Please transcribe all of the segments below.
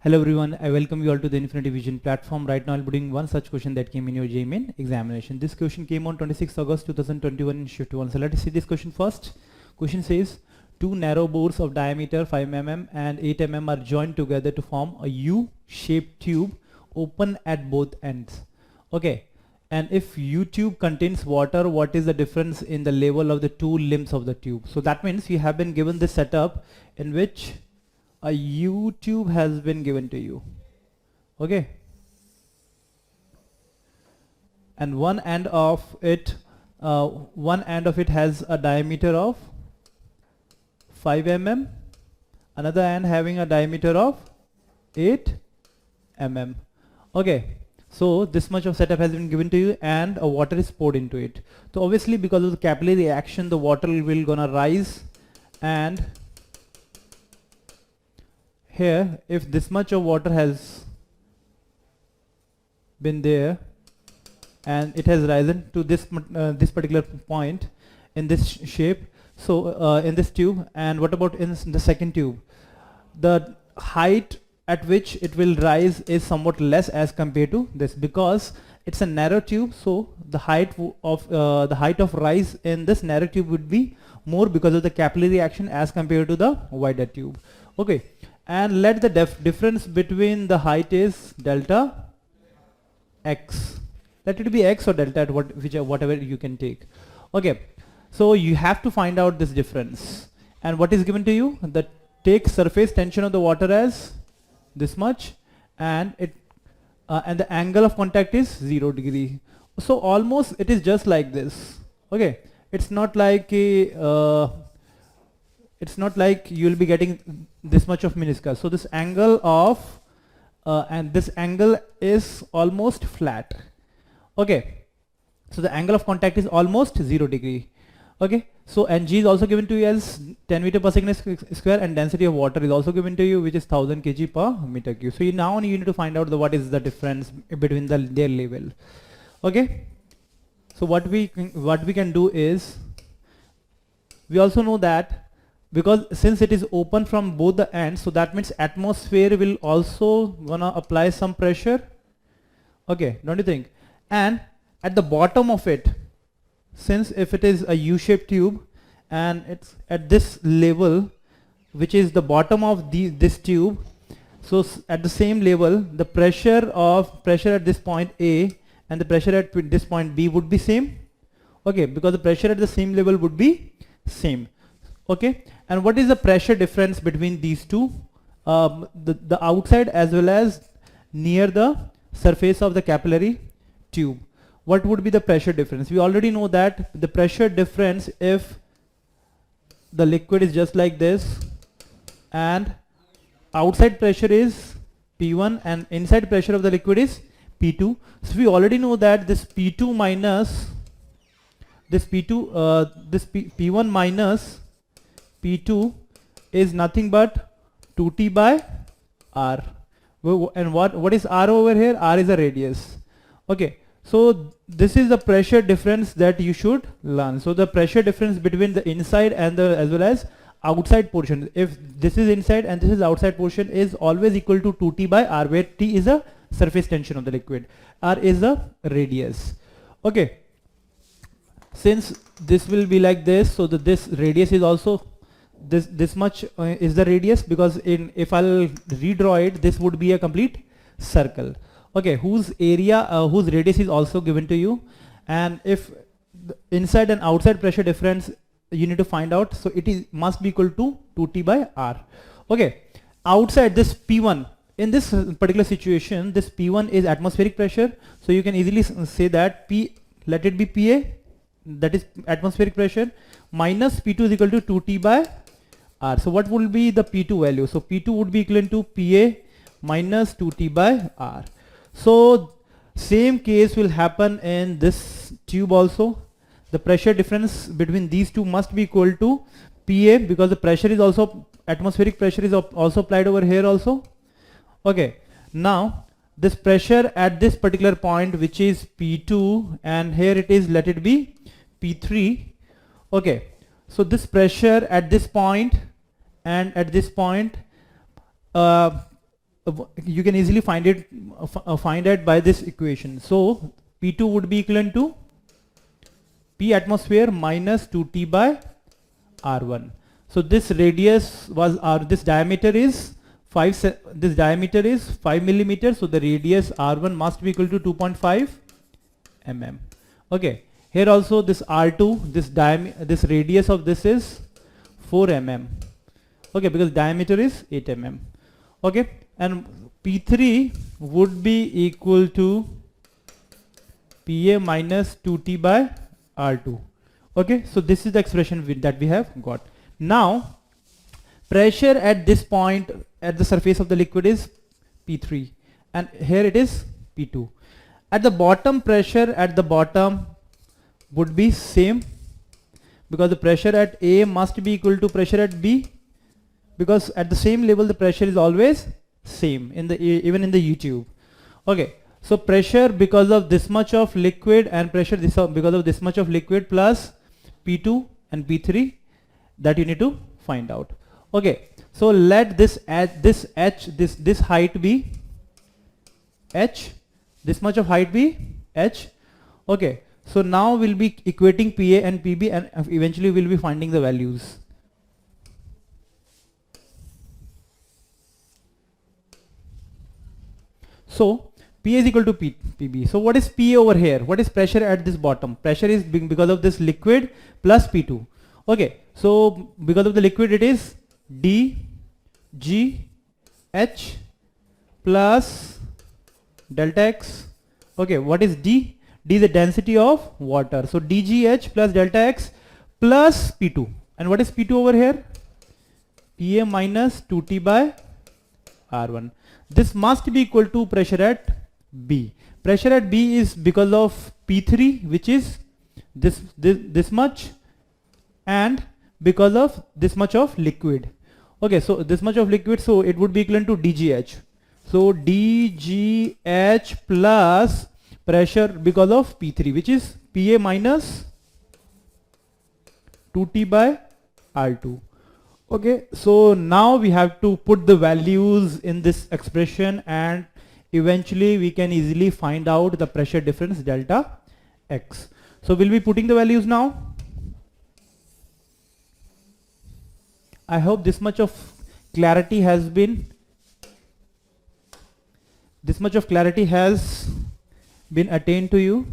Hello everyone, I welcome you all to the Infinity Vision platform. Right now I'll be doing one such question that came in your JMIN examination. This question came on 26 August 2021 in shift 1. So let's see this question first. Question says, two narrow bores of diameter 5 mm and 8 mm are joined together to form a U-shaped tube open at both ends. Okay, and if U tube contains water, what is the difference in the level of the two limbs of the tube? So that means you have been given this setup in which a U tube has been given to you, okay, and one end of it has a diameter of 5 mm, another end having a diameter of 8 mm. Okay, so this much of setup has been given to you and a water is poured into it. So obviously because of the capillary action, the water will gonna rise, and here if this much of water has been there and it has risen to this this particular point in this shape, so in this tube, and what about in the second tube, the height at which it will rise is somewhat less as compared to this, because it's a narrow tube. So the height of rise in this narrow tube would be more because of the capillary action as compared to the wider tube. Okay, and let the difference between the height is delta x. Let it be x or delta at whatever you can take. Okay, so you have to find out this difference, and what is given to you, the take surface tension of the water as this much, and the angle of contact is 0 degree. So almost it is just like this. Okay, it's not like you'll be getting this much of meniscus. So this angle of and this angle is almost flat. Okay, so the angle of contact is almost 0 degree. Okay, so and G is also given to you as 10 meter per second square, and density of water is also given to you, which is 1000 kg per meter cube. So now you need to find out what is the difference between their level. Okay, so what we can do is, we also know that because since it is open from both the ends, so that means atmosphere will also gonna apply some pressure. Okay, don't you think? And at the bottom of it, since if it is a U-shaped tube and it's at this level, which is the bottom of this tube, so at the same level, the pressure at this point A and the pressure at this point B would be same. Okay, because the pressure at the same level would be same. Okay, and what is the pressure difference between these two, the outside as well as near the surface of the capillary tube? What would be the pressure difference? We already know that the pressure difference, if the liquid is just like this and outside pressure is P1 and inside pressure of the liquid is P2, so we already know that this P2 minus this P1 minus P2 is nothing but 2T by R. And what is R over here? R is a radius. Okay, so this is the pressure difference that you should learn. So the pressure difference between the inside and the as well as outside portion, if this is inside and this is outside portion, is always equal to 2T by R, where T is a surface tension of the liquid, R is the radius. Okay, since this will be like this, so this radius is also this much is the radius, because if I'll redraw it, this would be a complete circle. Okay, whose radius is also given to you, and if the inside and outside pressure difference you need to find out, so it must be equal to 2T by R. Okay, outside this P1, in this particular situation, this P1 is atmospheric pressure, so you can easily say that let it be PA, that is atmospheric pressure, minus P2 is equal to 2T by R. So what will be the P2 value? So P2 would be equivalent to PA minus 2T by R. So same case will happen in this tube also. The pressure difference between these two must be equal to PA, because the pressure is also, atmospheric pressure is also applied over here also. Okay, now this pressure at this particular point, which is P2, and here it is, let it be P3. Okay, so this pressure at this point and at this point you can easily find it by this equation. So P2 would be equivalent to P atmosphere minus 2T by R1. So this radius was this diameter is 5 millimeters. So the radius R1 must be equal to 2.5 mm. Okay. Here also this R2, this radius of this is 4 mm. Okay, because diameter is 8 mm. Okay, and P3 would be equal to PA minus 2T by R2. Okay, so this is the expression that we have got. Now pressure at this point at the surface of the liquid is P3 and here it is P2. At the bottom, pressure at the bottom would be same, because the pressure at A must be equal to pressure at B, because at the same level the pressure is always same in the even in the U tube. Okay, so pressure because of this much of liquid and pressure because of this much of liquid plus P2 and P3, that you need to find out. Okay, so let this height be h, this much of height be h. Okay, so now we'll be equating PA and PB and eventually we'll be finding the values. So PA is equal to PB. So what is PA over here? What is pressure at this bottom? Pressure is because of this liquid plus P2. Okay, so because of the liquid it is D G H plus delta X. Okay, what is D? D is the density of water. So dGH plus delta X plus P2. And what is P2 over here? PA minus 2T by R1. This must be equal to pressure at B. Pressure at B is because of P3, which is this much, and because of this much of liquid. Okay, so this much of liquid, so it would be equivalent to dGH. So dGH plus pressure because of P3, which is PA minus 2T by R2. Okay, so now we have to put the values in this expression and eventually we can easily find out the pressure difference delta X. So we'll be putting the values now. I hope this much of clarity has been attained to you,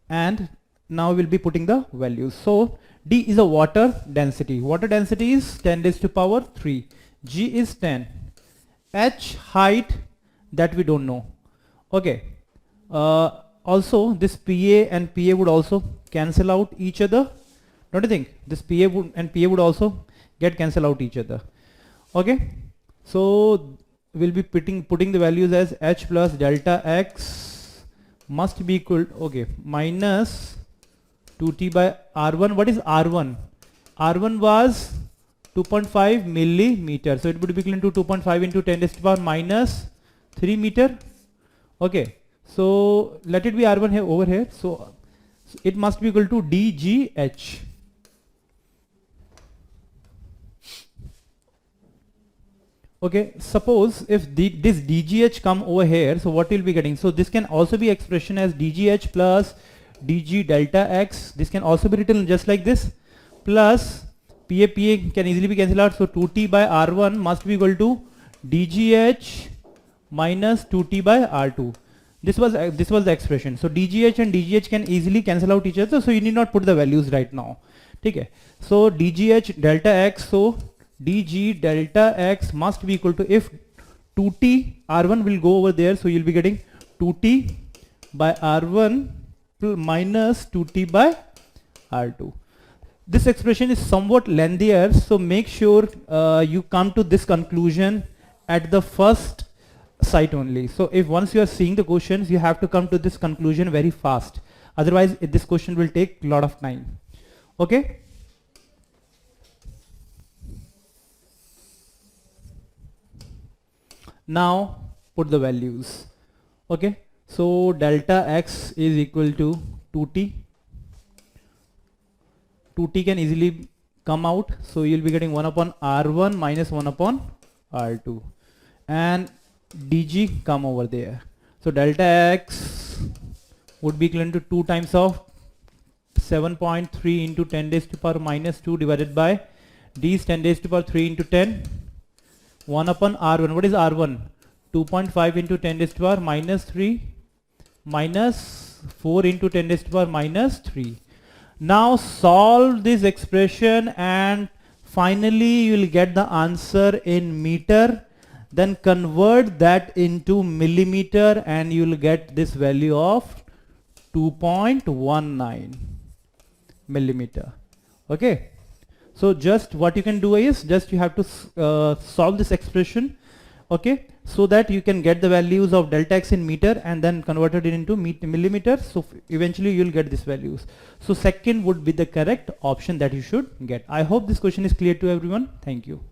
and now we'll be putting the values. So D is a water density. Water density is 10 raised to power 3. G is 10. H height, that we don't know. Okay. Also this PA and PA would also cancel out each other. Don't you think? This PA and PA would also get cancel out each other. Okay. So we'll be putting the values as H plus delta X must be equal, okay, minus 2T by R1. What is R1? R1 was 2.5 millimeter. So it would be equivalent to 2.5 into 10 raised to power minus 3 meter. Okay. So let it be R1 here over here. So it must be equal to dGH. Okay, suppose if this dGH come over here, so what we'll be getting? So this can also be expression as dGH plus dG delta X. This can also be written just like this, plus PA can easily be cancelled out. So 2T by R1 must be equal to dGH minus 2T by R2. This was the expression. So dGH and dGH can easily cancel out each other. So you need not put the values right now. Okay. So dGH delta X. So dG delta X must be equal to, if 2T R1 will go over there, so you'll be getting 2T by R1 minus 2T by R2. This expression is somewhat lengthier, so make sure you come to this conclusion at the first sight only. So if once you are seeing the questions, you have to come to this conclusion very fast. Otherwise this question will take a lot of time. Okay. Now put the values. Okay, so delta X is equal to 2T. 2T can easily come out, so you'll be getting 1 upon R1 minus 1 upon R2, and dg come over there. So delta x would be equivalent to 2 times of 7.3 into 10 raised to power minus 2 divided by d is 10 raised to power 3 into 10, 1 upon r1. What is r1? 2.5 into 10 raised to power minus 3 minus 4 into 10 raised to power minus 3. Now solve this expression and finally you will get the answer in meter. Then convert that into millimeter and you will get this value of 2.19 millimeter. Okay, so just what you can do is just you have to solve this expression, okay, so that you can get the values of delta x in meter and then converted it into millimeter. So eventually you will get these values. So second would be the correct option that you should get. I hope this question is clear to everyone. Thank you.